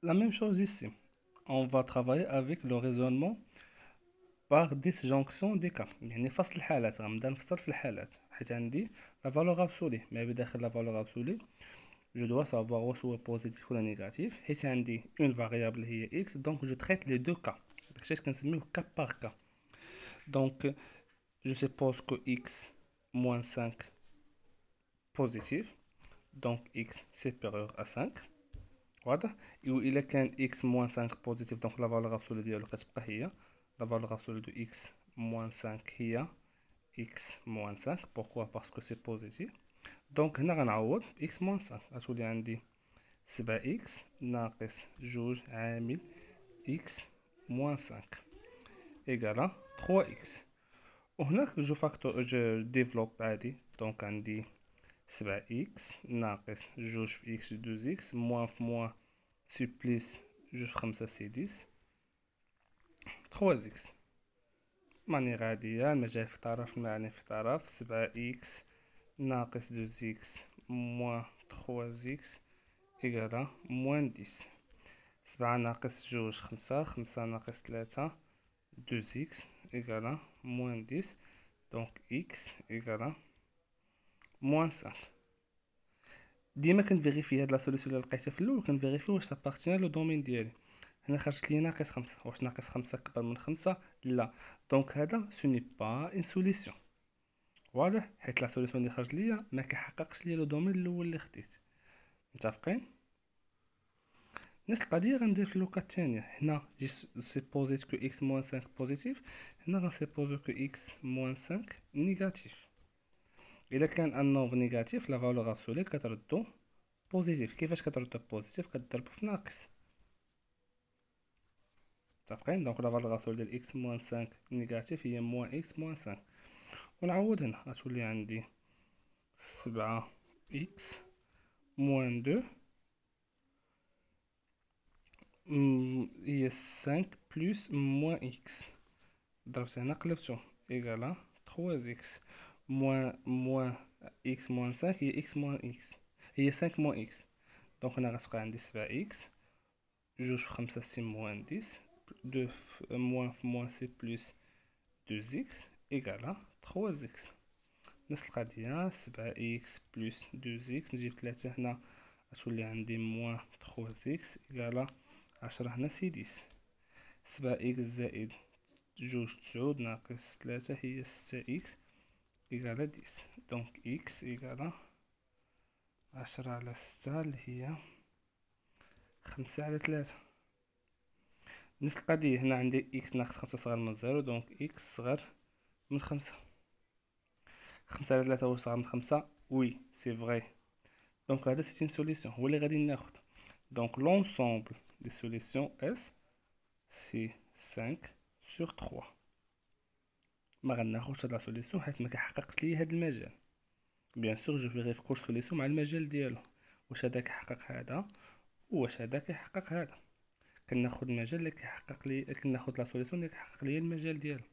La même chose ici. On va travailler avec le raisonnement par disjonction des cas. يعني فصل الحالات غنبدا نفصل في الحالات حيت عندي la valeur absolue ما بداخل la valeur absolue je dois savoir واش هو positif ولا négatif حيت عندي une variable هي x donc je traite les deux cas داكشي اش كنسميوه cas par cas donc je suppose que x moins 5 positif donc x supérieur à 5 واضح إلا كان x moins 5 positif donc la valeur absolue ديالو كتبقى هي la valeur absolue de x moins 5 هي x moins 5 pourquoi parce que c'est positif donc هنا غنعوض x moins 5 غتولي عندي 7x ناقص جوج عامل x moins 5 égale 3x وهناك جو ديفلوب عادي دونك عندي 7x ناقص جوج في x 2x موان في موان سوبليس جوج في 5 سي 10 3x ماني عادية المجال في طرف المعني في طرف 7x ناقص 2x موان 3x إيكالا موان 10 7 ناقص جوج 5 5 ناقص 3 2x إيكالا موان 10 دونك x إيكالا موان 5 ديما كنفيريفي هاد لا سوليسيون اللي لقيتها في الاول كنفيريفي واش سابارتيان لو دومين ديالي هنا خرجت لي ناقص 5 واش ناقص 5 اكبر من 5 لا دونك هذا سوني با ان سوليسيون واضح حيت لا سوليسيون اللي خرج ليا ما كيحققش لي لو دومين الاول اللي خديت متفقين نفس القضيه غندير في اللوكا الثانيه هنا جي سيبوزيت كو x موان 5 بوزيتيف هنا غنسيبوزو كو x موان 5 نيجاتيف الا كان ان نومبر نيجاتيف لا فالور ابسولي كتردو بوزيتيف كيفاش كتردو بوزيتيف كتضربو في ناقص متفقين دونك لا فالور ابسولي ديال x موان 5 نيجاتيف هي موان x موان 5 ونعوض هنا غتولي عندي 7x موان 2 هي 5 بلس موان اكس ضربت هنا قلبتو ايكالا 3x موان اكس موان 5 هي اكس موان اكس هي 5 موان اكس دونك هنا غتبقى عندي 7x جوج في 5 سي موان 10 2 موان في موان سي بلس 2x ايكالا 3x نفس القضية 7x بلس 2x نجيب 3 هنا غتولي عندي موان 3x ايكالا 10 هنا سي 10 7x زائد جوج تسعود ناقص 3 هي 6x إيكالا 10 دونك x إيكالا 10 على 6 اللي هي 5 على 3 نفس القضية هنا عندي x ناقص 5 صغر من 0 دونك x صغر من 5 5 على 3 هو صغر من 5 وي سي فغي دونك هذا سيت اون سوليسيون هو اللي غادي ناخد دونك لونسومبل دي سوليسيون اس سي 5 sur 3 ما غناخدش هاد لا سوليسيون حيت ما كيحققش ليا هاد المجال بيان سور جو فيغيفي كل سوليسيون مع المجال ديالو واش هذا كيحقق هذا واش هذا كيحقق هذا كناخد المجال اللي كيحقق لي كناخد لا سوليسيون اللي كيحقق ليا المجال ديالو